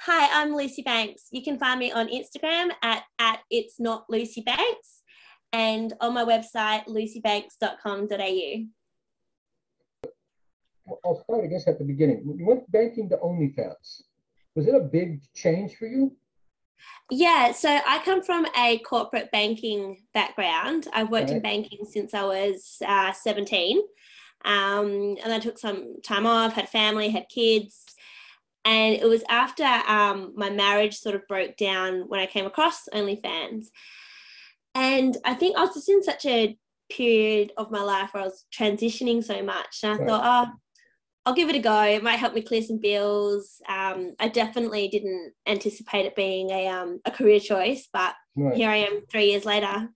Hi, I'm Lucy Banks. You can find me on Instagram at It's Not Lucy Banks and on my website, lucybanks.com.au. I'll start, I guess, at the beginning. When you went banking to OnlyFans, was it a big change for you? Yeah, so I come from a corporate banking background. I've worked in Right. banking since I was 17. And I took some time off, had family, had kids. And it was after my marriage sort of broke down when I came across OnlyFans. And I think I was just in such a period of my life where I was transitioning so much. And I Right. thought, I'll give it a go. It might help me clear some bills. I definitely didn't anticipate it being a career choice, but Right. here I am 3 years later.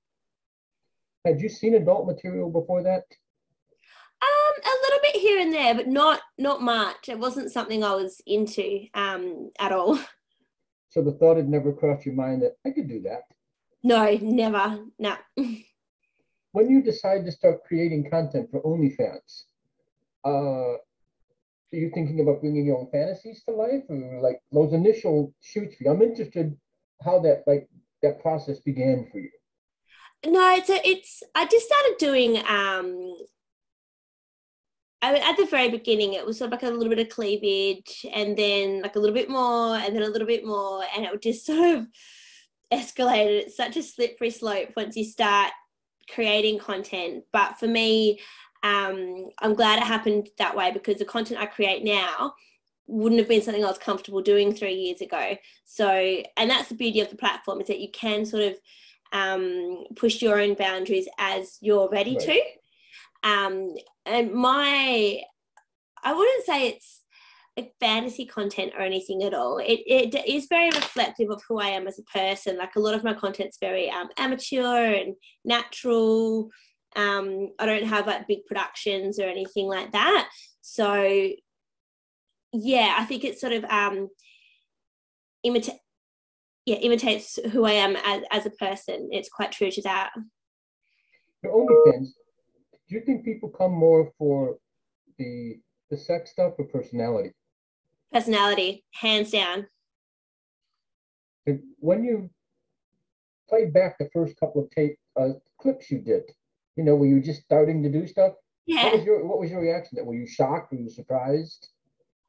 Had you seen adult material before that? A little bit here and there, but not much. It wasn't something I was into at all. So the thought had never crossed your mind that I could do that. No, never. No. When you decide to start creating content for OnlyFans, are you thinking about bringing your own fantasies to life, or like those initial shoots for you? I'm interested how that process began for you. No, it's I just started doing at the very beginning, it was sort of like a little bit of cleavage and then like a little bit more and then a little bit more. And it would just sort of escalated. It's such a slippery slope once you start creating content. But for me, I'm glad it happened that way because the content I create now wouldn't have been something I was comfortable doing 3 years ago. So, and that's the beauty of the platform is that you can sort of push your own boundaries as you're ready Right. to. Um, and I wouldn't say it's like fantasy content or anything at all. It is very reflective of who I am as a person. Like a lot of my content's very amateur and natural. I don't have like big productions or anything like that. So yeah, I think it sort of imitates who I am as a person. It's quite true to that. Your OnlyFans, do you think people come more for the sex stuff or personality? Personality, hands down. And when you played back the first couple of clips you did, were you just starting to do stuff? Yeah. What was your reaction? Were you shocked? Were you surprised?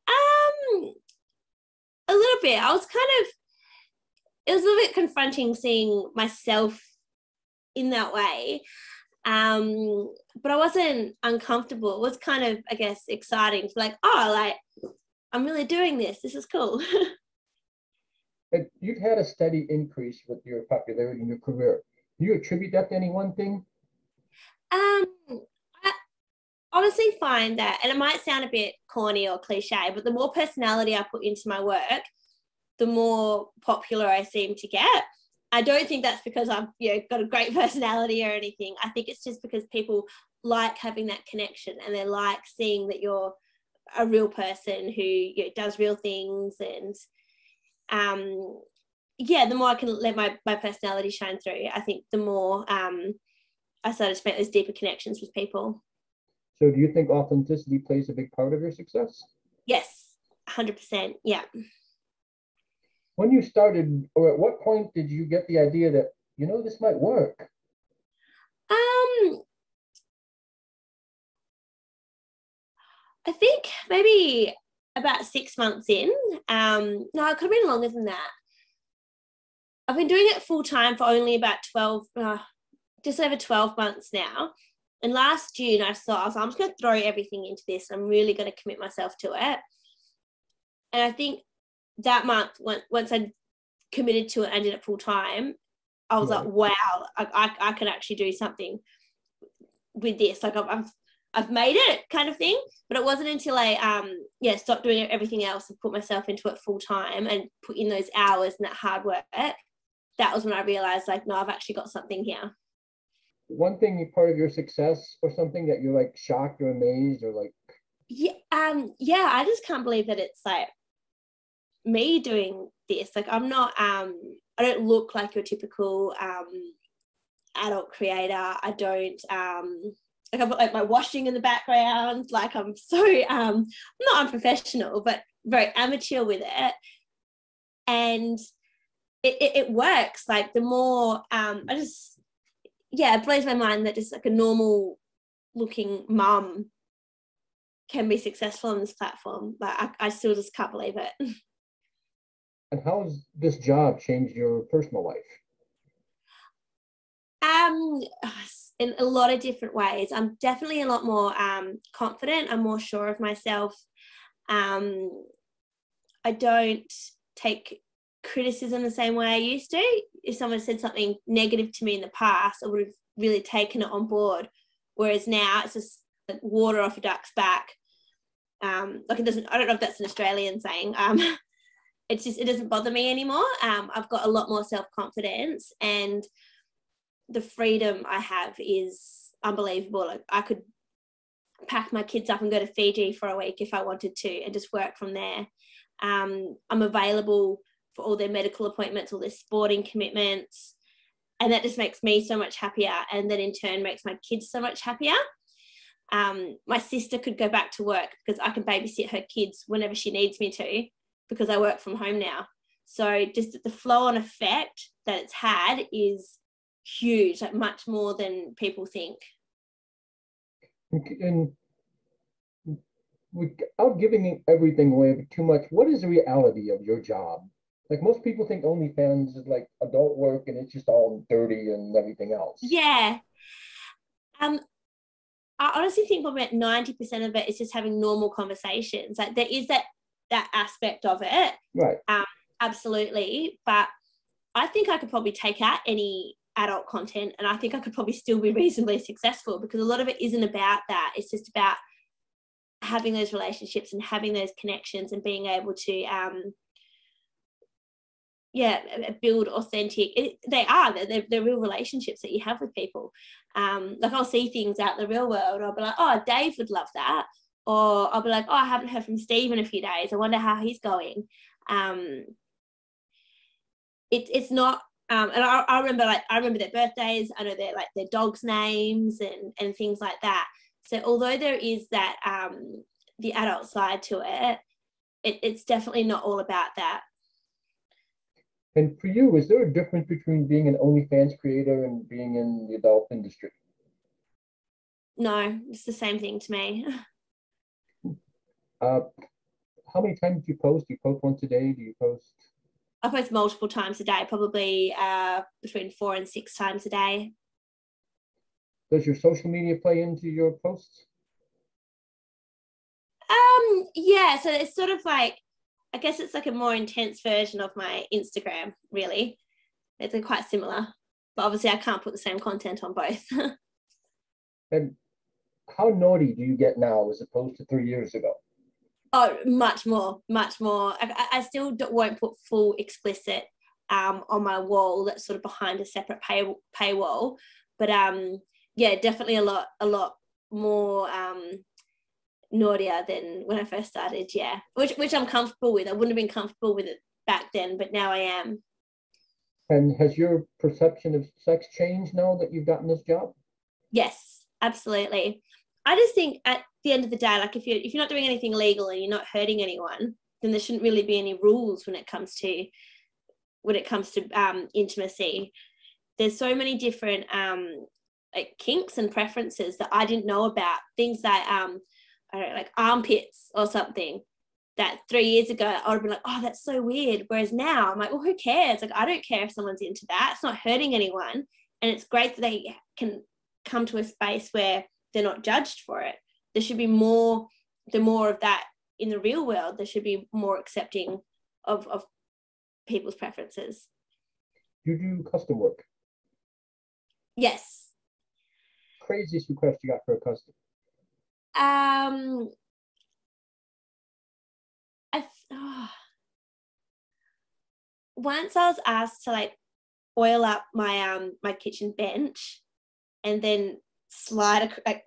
Um, a little bit. I was kind of, it was a little bit confronting seeing myself in that way. But I wasn't uncomfortable. It was kind of, I guess, exciting. Like, like I'm really doing this. This is cool. And you've had a steady increase with your popularity in your career. Do you attribute that to any one thing? I honestly find that, and it might sound a bit corny or cliche, but the more personality I put into my work, the more popular I seem to get. I don't think that's because I've got a great personality or anything. I think it's just because people like having that connection and they like seeing that you're a real person who does real things. And the more I can let my personality shine through, I think the more I started to make those deeper connections with people. So do you think authenticity plays a big part of your success? Yes, 100%. Yeah. When you started, or at what point did you get the idea that, this might work? Um, I think maybe about 6 months in. No, it could have been longer than that. I've been doing it full time for only about 12, just over 12 months now. And last June, I was like, I'm just going to throw everything into this. I'm really going to commit myself to it. And I think that month, once I committed to it and did it full time, I was Right. like, wow, I can actually do something with this. Like I've made it kind of thing. But it wasn't until I stopped doing everything else and put myself into it full time and put in those hours and that hard work. That was when I realized, like, no, I've actually got something here. One thing part of your success or something that you're like shocked or amazed or like? Yeah, I just can't believe that it's like me doing this. Like I'm not I don't look like your typical adult creator. I don't like I've got like my washing in the background. Like I'm so not unprofessional, but very amateur with it. and it works. Like the more it blows my mind that just like a normal looking mum can be successful on this platform. Like I still just can't believe it. And how has this job changed your personal life? In a lot of different ways. I'm definitely a lot more confident. I'm more sure of myself. I don't take criticism the same way I used to. If someone said something negative to me in the past, I would have really taken it on board. Whereas now it's just like water off a duck's back. Like it doesn't, I don't know if that's an Australian saying. It's just, it doesn't bother me anymore. I've got a lot more self-confidence, and the freedom I have is unbelievable. Like I could pack my kids up and go to Fiji for a week if I wanted to and just work from there. I'm available for all their medical appointments, all their sporting commitments, and that just makes me so much happier, and then in turn makes my kids so much happier. My sister could go back to work because I can babysit her kids whenever she needs me to, because I work from home now. So just the flow-on effect that it's had is huge, like much more than people think. And without giving everything away too much, what is the reality of your job? Like most people think OnlyFans is like adult work and it's just all dirty and everything else. Yeah. I honestly think about 90% of it is just having normal conversations. Like there is that aspect of it. Right. Absolutely. But I think I could probably take out any adult content, and I think I could probably still be reasonably successful, because a lot of it isn't about that. It's just about having those relationships and having those connections and being able to build authentic, they're real relationships that you have with people. Like I'll see things out in the real world, I'll be like, oh, Dave would love that, or I'll be like, oh, I haven't heard from Steve in a few days, I wonder how he's going. It's not and I remember their birthdays, I know their dogs' names and things like that. So although there is that the adult side to it, it's definitely not all about that. And for you, is there a difference between being an OnlyFans creator and being in the adult industry? No, it's the same thing to me. How many times do you post? Do you post once a day? Do you post? I post multiple times a day, probably between 4 and 6 times a day. Does your social media play into your posts? Yeah, so it's sort of like, I guess it's like a more intense version of my Instagram, really. It's quite similar, but obviously I can't put the same content on both. And how naughty do you get now as opposed to 3 years ago? Oh, much more. I still won't put full explicit on my wall that's sort of behind a separate paywall, but yeah, definitely a lot more naughtier than when I first started. Yeah, which I'm comfortable with. I wouldn't have been comfortable with it back then, but now I am. And has your perception of sex changed now that you've gotten this job? Yes, absolutely. I just think at the end of the day, like if you're not doing anything illegal and you're not hurting anyone, then there shouldn't really be any rules when it comes to intimacy. There's so many different like kinks and preferences that I didn't know about. Things that I don't know, like armpits or something, that 3 years ago I would have been like, oh, that's so weird. Whereas now I'm like, well, who cares? Like I don't care if someone's into that. It's not hurting anyone, and it's great that they can come to a space where they're not judged for it. There should be more of that in the real world. There should be more accepting of people's preferences. You do custom work? Yes. Craziest request you got for a custom? Once I was asked to like oil up my kitchen bench and then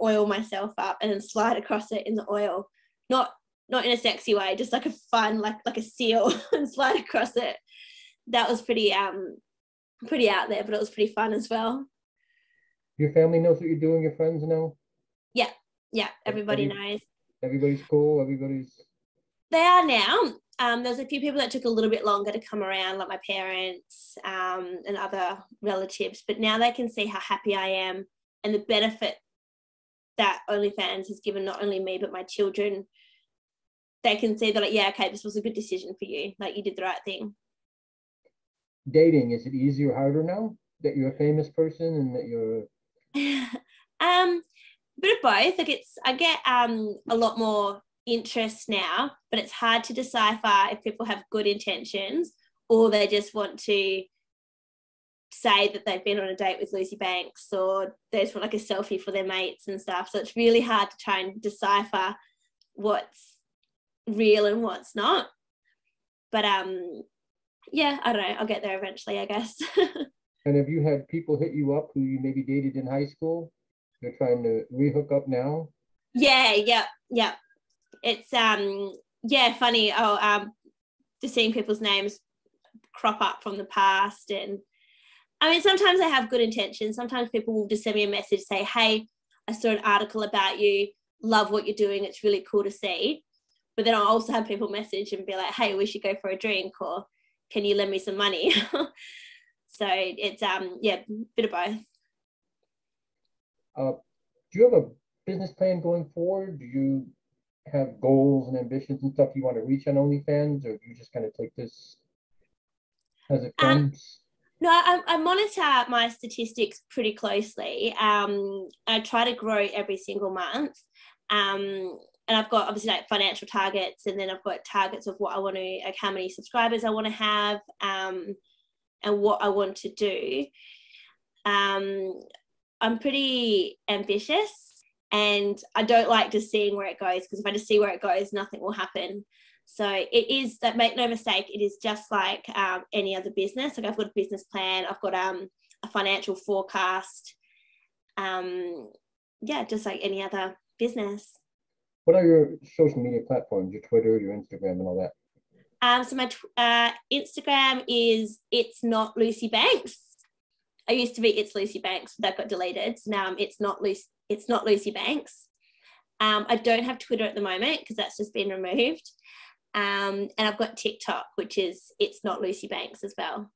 oil myself up and then slide across it in the oil, not in a sexy way, just like a fun like a seal and slide across it. That was pretty out there, but it was pretty fun as well. Your family knows what you're doing, your friends know? Yeah, everybody knows. Everybody's cool, They are now. there's a few people that took a little bit longer to come around, like my parents and other relatives, but now they can see how happy I am and the benefit that OnlyFans has given not only me but my children. They can see that, like, yeah, okay, this was a good decision for you. Like, you did the right thing. Dating, is it easier or harder now that you're a famous person and that you're Bit of both. Like, I get a lot more interest now, but it's hard to decipher if people have good intentions or they just want to say that they've been on a date with Lucy Banks, or they just want like a selfie for their mates and stuff. So it's really hard to try and decipher what's real and what's not. But yeah, I don't know, I'll get there eventually, I guess. And have you had people hit you up who you maybe dated in high school? They're trying to rehook up now? Yeah. It's yeah, funny. Just seeing people's names crop up from the past. And I mean, sometimes I have good intentions. Sometimes people will just send me a message, say, hey, I saw an article about you, love what you're doing, it's really cool to see. But then I'll also have people message and be like, hey, we should go for a drink, or can you lend me some money? So it's yeah, bit of both. Do you have a business plan going forward? Do you have goals and ambitions and stuff you want to reach on OnlyFans, or do you just kind of take this as it comes? No, I monitor my statistics pretty closely. I try to grow every single month. And I've got obviously like financial targets, and then I've got targets of what I want to, like how many subscribers I want to have, and what I want to do. I'm pretty ambitious, and I don't like just seeing where it goes, because if I just see where it goes, nothing will happen. So it is, that, make no mistake, it is just like any other business. Like, I've got a business plan, I've got a financial forecast. Yeah, just like any other business. What are your social media platforms, your Twitter, your Instagram, and all that? So my Instagram is It's Not Lucy Banks. I used to be It's Lucy Banks, but that got deleted. So now It's Not Lucy Banks. I don't have Twitter at the moment because that's just been removed. And I've got TikTok, which is It's Not Lucy Banks as well.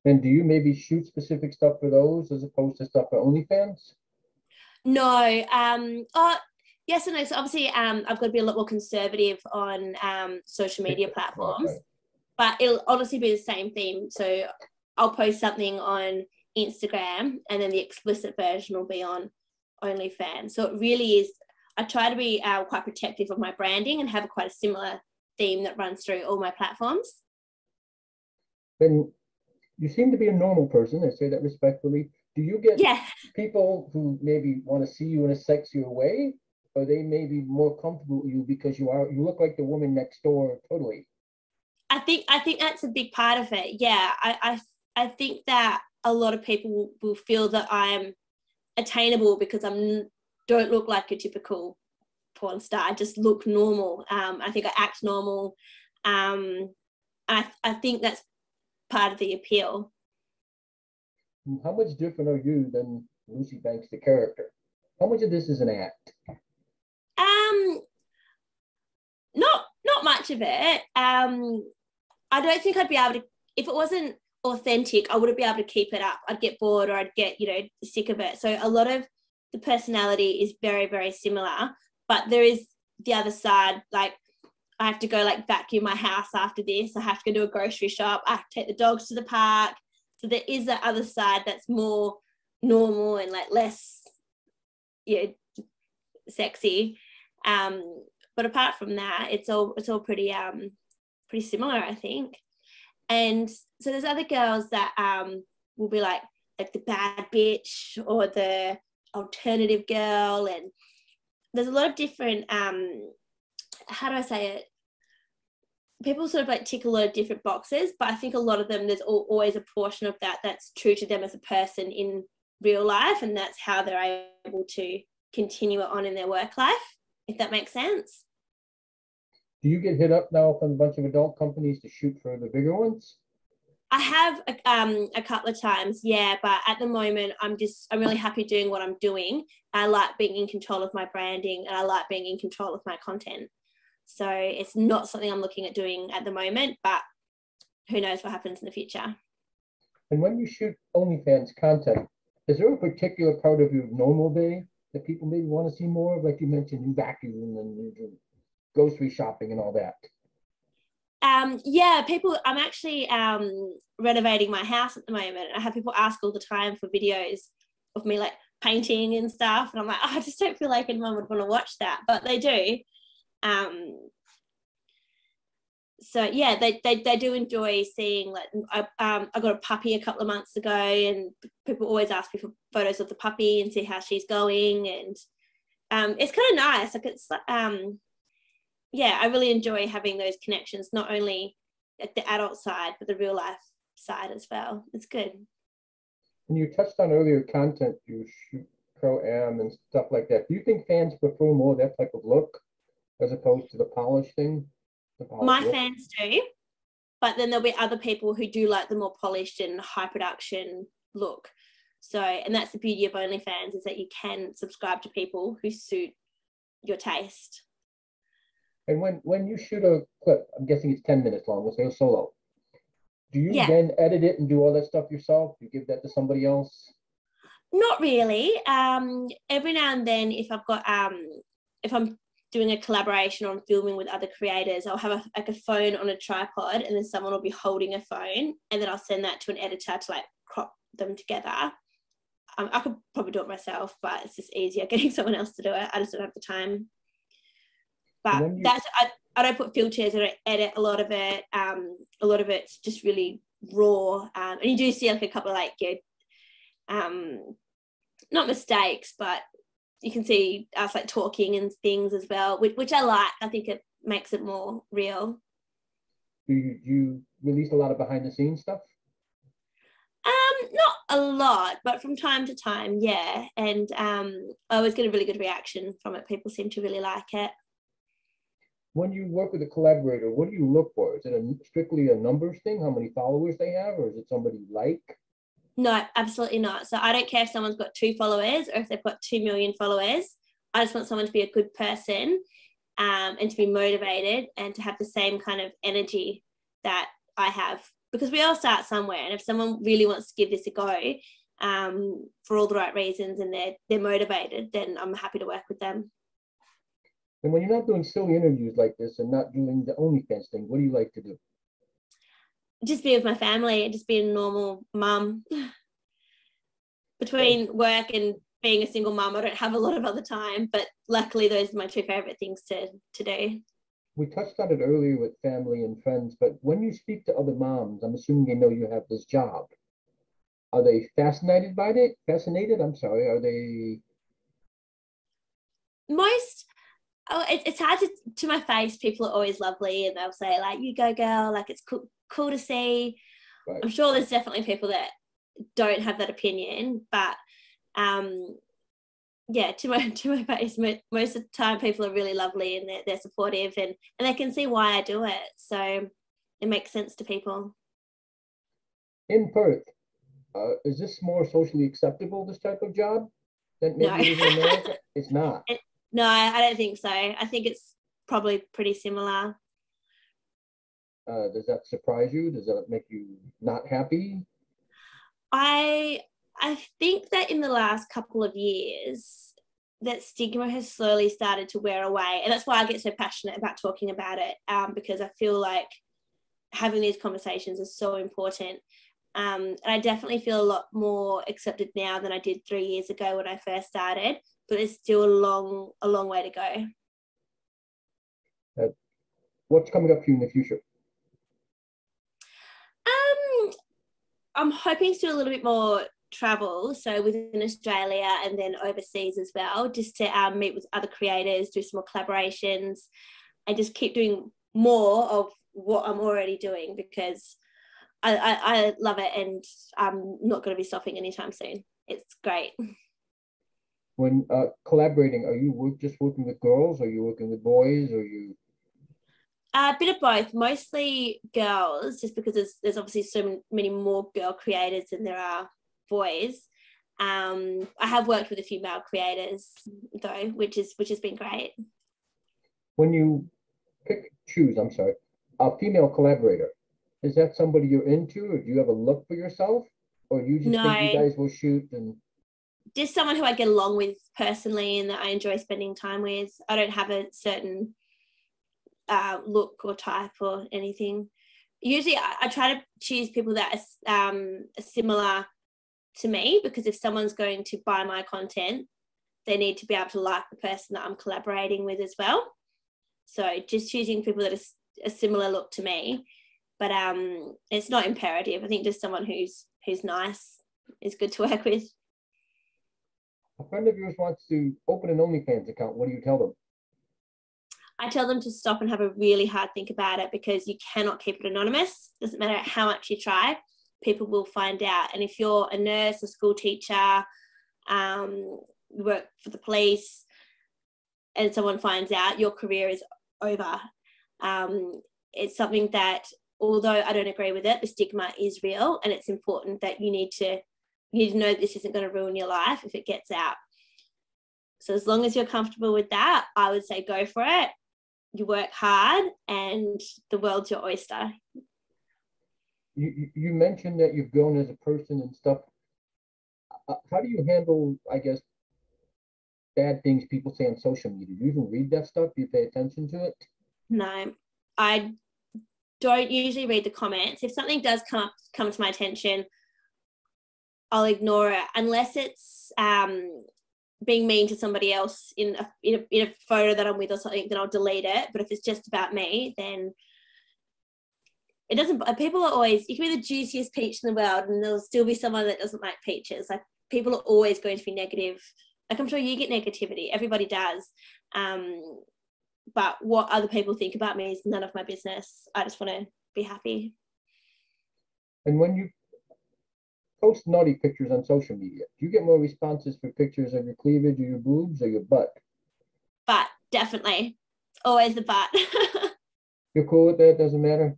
And do you maybe shoot specific stuff for those as opposed to stuff for OnlyFans? No. Yes and no. So obviously, I've got to be a lot more conservative on social media platforms, okay. But it'll honestly be the same theme. So I'll post something on Instagram, and then the explicit version will be on OnlyFans. So it really is, I try to be quite protective of my branding and have quite a similar theme that runs through all my platforms. Then you seem to be a normal person, I say that respectfully. Do you get people who maybe want to see you in a sexier way, or they may be more comfortable with you because you look like the woman next door totally? I think that's a big part of it. Yeah, I think that a lot of people will feel that I'm attainable because I don't look like a typical porn star. I just look normal. I think I act normal. I think that's part of the appeal. How much different are you than Lucy Banks, the character? How much of this is an act? Not much of it. I don't think I'd be able to, if it wasn't authentic, I wouldn't be able to keep it up. I'd get bored, or I'd get, sick of it. So a lot of the personality is very, very similar, but there is the other side. Like, I have to go like vacuum my house after this. I have to go to a grocery shop. I have to take the dogs to the park. So there is that other side that's more normal and like less, sexy. But apart from that, it's all pretty similar, I think. And so there's other girls that will be like the bad bitch or the alternative girl, and there's a lot of different how do I say it? People sort of like tick a lot of different boxes, but I think a lot of them, there's always a portion of that that's true to them as a person in real life, and that's how they're able to continue it on in their work life, if that makes sense. Do you get hit up now from a bunch of adult companies to shoot for the bigger ones? I have a couple of times, yeah, but at the moment I'm really happy doing what I'm doing. I like being in control of my branding, and I like being in control of my content. So it's not something I'm looking at doing at the moment, but who knows what happens in the future. And when you shoot OnlyFans content, is there a particular part of your normal day that people maybe want to see more of? Like you mentioned, you vacuum and you do grocery shopping and all that. Yeah, people, I'm actually renovating my house at the moment. I have people ask all the time for videos of me like painting and stuff. And I'm like, oh, I just don't feel like anyone would want to watch that, but they do. So yeah, they do enjoy seeing, like, I got a puppy a couple of months ago, and people always ask me for photos of the puppy and see how she's going. And it's kind of nice. Like, it's yeah, I really enjoy having those connections, not only at the adult side, but the real life side as well. It's good. And you touched on earlier content, you shoot ProAm and stuff like that. Do you think fans prefer more of that type of look as opposed to the polished thing? My fans do, but then there'll be other people who do like the more polished and high production look. So, and that's the beauty of OnlyFans, is that you can subscribe to people who suit your taste. And when you shoot a clip, I'm guessing it's 10 minutes long, we'll say a solo. Do you then edit it and do all that stuff yourself? Do you give that to somebody else? Not really. Every now and then, if I've got if I'm doing a collaboration or I'm filming with other creators, I'll have a phone on a tripod, and then someone will be holding a phone, and then I'll send that to an editor to like crop them together. I could probably do it myself, but it's just easier getting someone else to do it. I just don't have the time. But I don't put filters. I don't edit a lot of it. A lot of it's just really raw. And you do see like a couple of like, not mistakes, but you can see us like talking and things as well, which I like. I think it makes it more real. Do you release a lot of behind the scenes stuff? Not a lot, but from time to time, yeah. And I always get a really good reaction from it. People seem to really like it. When you work with a collaborator, what do you look for? Is it strictly a numbers thing, how many followers they have, or is it somebody you like? No, absolutely not. So I don't care if someone's got 2 followers or if they've got 2 million followers. I just want someone to be a good person, and to be motivated and to have the same kind of energy that I have, because we all start somewhere. And if someone really wants to give this a go, for all the right reasons, and they're motivated, then I'm happy to work with them. And when you're not doing silly interviews like this and not doing the OnlyFans thing, what do you like to do? Just be with my family and just be a normal mum. Between work and being a single mum, I don't have a lot of other time, but luckily those are my 2 favorite things to do. We touched on it earlier with family and friends, but when you speak to other moms, I'm assuming they know you have this job. Are they fascinated by it? I'm sorry. Are they? It's hard to my face. People are always lovely, and they'll say like, "You go, girl!" Like, it's cool to see. Right. I'm sure there's definitely people that don't have that opinion, but yeah, to my face, most of the time people are really lovely, and they're supportive, and they can see why I do it, so it makes sense to people. In Perth, is this more socially acceptable, this type of job, than maybe it is in America? It's not. No, I don't think so. I think it's probably pretty similar. Does that surprise you? Does that make you not happy? I think that in the last couple of years, that stigma has slowly started to wear away. And that's why I get so passionate about talking about it, because I feel like having these conversations is so important. And I definitely feel a lot more accepted now than I did 3 years ago when I first started, but it's still a long way to go. What's coming up for you in the future? I'm hoping to do a little bit more travel, so within Australia and then overseas as well, just to meet with other creators, do some more collaborations, and just keep doing more of what I'm already doing, because I love it, and I'm not going to be stopping anytime soon. It's great. When collaborating, are you just working with girls? Are you working with boys? Or you? A bit of both, mostly girls, just because there's obviously so many more girl creators than there are boys. I have worked with a few male creators though, which has been great. When you choose, I'm sorry, a female collaborator. Is that somebody you're into, or do you have a look for yourself, or you just think you No, guys will shoot and just someone who I get along with personally and that I enjoy spending time with. I don't have a certain look or type or anything. Usually I try to choose people that are similar to me, because if someone's going to buy my content, they need to be able to like the person that I'm collaborating with as well. So just choosing people that are a similar look to me, but it's not imperative. I think just someone who's nice is good to work with. a friend of yours wants to open an OnlyFans account? What do you tell them? I tell them to stop and have a really hard think about it, because you cannot keep it anonymous. Doesn't matter how much you try, people will find out. And if you're a nurse, a school teacher, you work for the police, and someone finds out, your career is over. It's something that, although I don't agree with it, the stigma is real, and it's important that you need to know this isn't going to ruin your life if it gets out. So as long as you're comfortable with that, I would say go for it. You work hard and the world's your oyster. You mentioned that you've grown as a person and stuff. How do you handle, I guess, bad things people say on social media? Do you even read that stuff? Do you pay attention to it? No, I don't usually read the comments. If something does come to my attention, I'll ignore it, unless it's being mean to somebody else in a photo that I'm with or something. Then I'll delete it. But if it's just about me, then it doesn't. People are always, you can be the juiciest peach in the world and there'll still be someone that doesn't like peaches. Like, people are always going to be negative. Like, I'm sure you get negativity, everybody does, but what other people think about me is none of my business. I just want to be happy. And when you post naughty pictures on social media, do you get more responses for pictures of your cleavage or your boobs or your butt? But definitely, it's always the but. You're cool with that? Doesn't matter?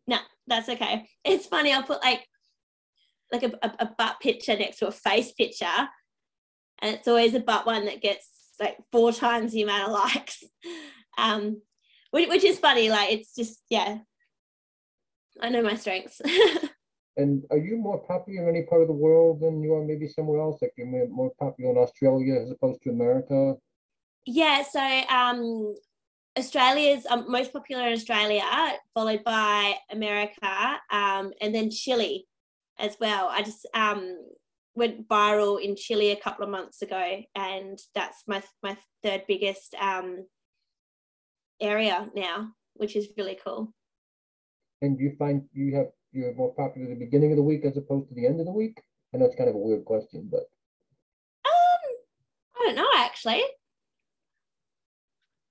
No, that's okay. It's funny, I'll put like a butt picture next to a face picture, and it's always a butt one that gets like 4 times the amount of likes, which is funny. Like, it's just, yeah, I know my strengths. And are you more popular in any part of the world than you are maybe somewhere else? Like, you're more popular in Australia as opposed to America? Yeah, so Australia's most popular in Australia, followed by America, and then Chile as well. I just went viral in Chile a couple of months ago, and that's my third biggest area now, which is really cool. And you find you're more popular at the beginning of the week as opposed to the end of the week? I know it's kind of a weird question, but I don't know, actually.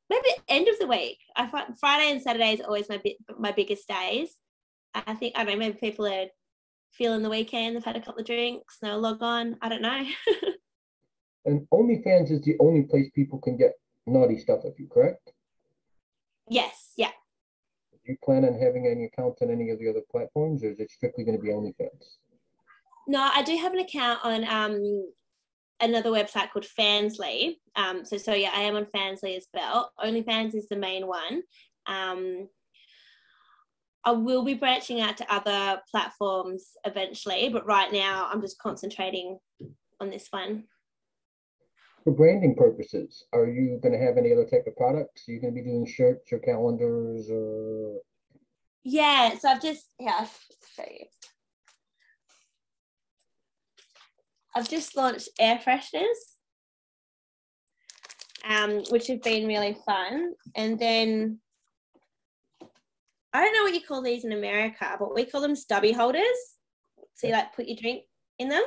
Maybe end of the week. I find Friday and Saturday is always my biggest days. I think, I don't know, maybe people are feeling the weekend, they've had a couple of drinks, they'll log on. I don't know. and OnlyFans is the only place people can get naughty stuff of you, correct? Yes, yeah. Do you plan on having any accounts on any of the other platforms, or is it strictly going to be OnlyFans? No, I do have an account on another website called Fansly. So yeah, I am on Fansly as well. OnlyFans is the main one. I will be branching out to other platforms eventually, but right now I'm just concentrating on this one. For branding purposes, are you going to have any other type of products? Are you going to be doing shirts or calendars or? Yeah, so I'll show you. I've just launched air fresheners, which have been really fun. And then, I don't know what you call these in America, but we call them stubby holders. So you like put your drink in them.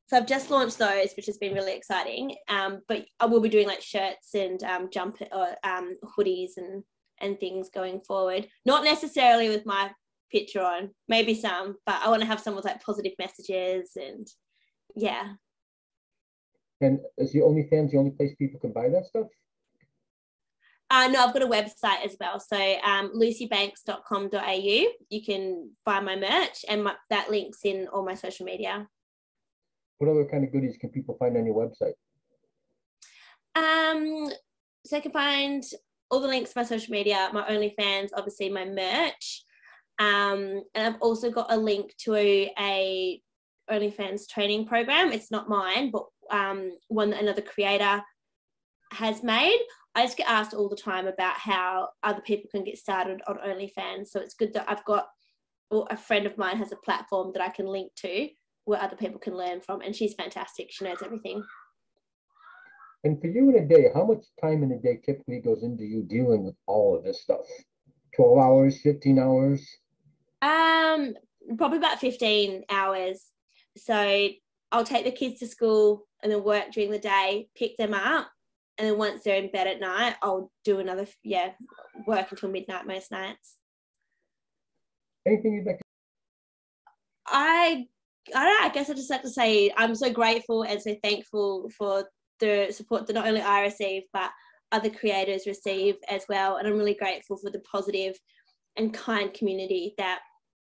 So I've just launched those, which has been really exciting. But I will be doing like shirts and jumper or hoodies and things going forward. Not necessarily with my picture on, maybe some, but I want to have some with like positive messages and yeah. And is the OnlyFans the only place people can buy that stuff? No, I've got a website as well. So lucybanks.com.au. You can buy my merch, and that links in all my social media. What other kind of goodies can people find on your website? So you can find all the links to my social media, my OnlyFans, obviously my merch. And I've also got a link to a OnlyFans training program. It's not mine, but one that another creator has made. I just get asked all the time about how other people can get started on OnlyFans. So it's good that I've got, or a friend of mine has a platform that I can link to where other people can learn from. And she's fantastic. She knows everything. And for you in a day, how much time in a day typically goes into you dealing with all of this stuff? 12 hours, 15 hours? Probably about 15 hours. So I'll take the kids to school and then work during the day, pick them up, and then once they're in bed at night, I'll do another, work until midnight most nights. Anything you'd like to? I don't know, I guess I just have to say I'm so grateful and so thankful for the support that not only I receive, but other creators receive as well. And I'm really grateful for the positive and kind community that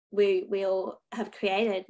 we all have created.